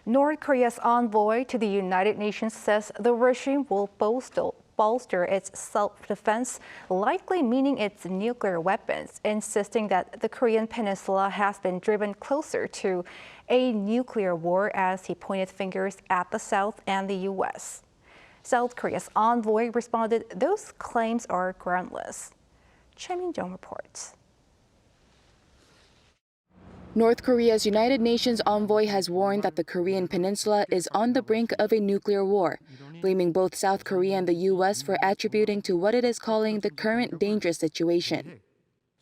North Korea's envoy to the United Nations says the regime will bolster its self-defense, likely meaning its nuclear weapons, insisting that the Korean peninsula has been driven closer to a nuclear war as he pointed fingers at the South and the U.S. South Korea's envoy responded, "Those claims are groundless." Choi Min-jung reports. North Korea's United Nations envoy has warned that the Korean peninsula is on the brink of a nuclear war, blaming both South Korea and the U.S. for attributing to what it is calling the current dangerous situation.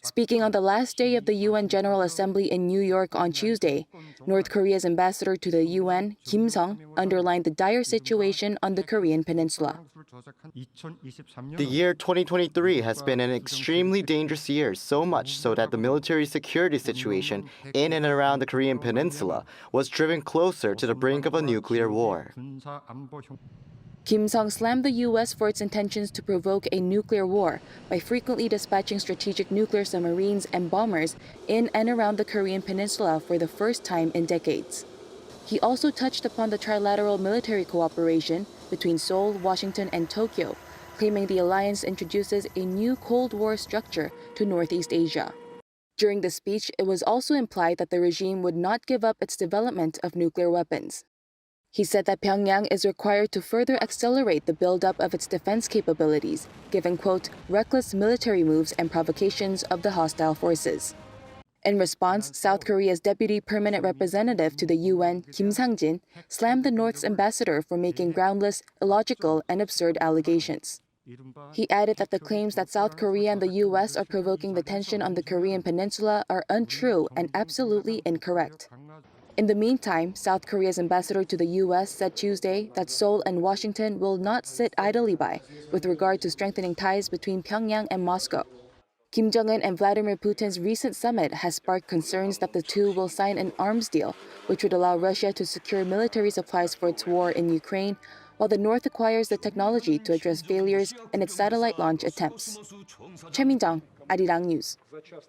Speaking on the last day of the UN General Assembly in New York on Tuesday, North Korea's ambassador to the UN, Kim Sung, underlined the dire situation on the Korean peninsula. The year 2023 has been an extremely dangerous year, so much so that the military security situation in and around the Korean peninsula was driven closer to the brink of a nuclear war. Kim Sung slammed the U.S. for its intentions to provoke a nuclear war by frequently dispatching strategic nuclear submarines and bombers in and around the Korean peninsula for the first time in decades. He also touched upon the trilateral military cooperation between Seoul, Washington, and Tokyo, claiming the alliance introduces a new Cold War structure to Northeast Asia. During the speech, it was also implied that the regime would not give up its development of nuclear weapons. He said that Pyongyang is required to further accelerate the buildup of its defense capabilities, given, quote, reckless military moves and provocations of the hostile forces. In response, South Korea's deputy permanent representative to the UN, Kim Sang-jin, slammed the North's ambassador for making groundless, illogical, and absurd allegations. He added that the claims that South Korea and the U.S. are provoking the tension on the Korean peninsula are untrue and absolutely incorrect. In the meantime, South Korea's ambassador to the U.S. said Tuesday that Seoul and Washington will not sit idly by with regard to strengthening ties between Pyongyang and Moscow. Kim Jong-un and Vladimir Putin's recent summit has sparked concerns that the two will sign an arms deal, which would allow Russia to secure military supplies for its war in Ukraine, while the North acquires the technology to address failures in its satellite launch attempts. Choi Min-jung, Arirang News.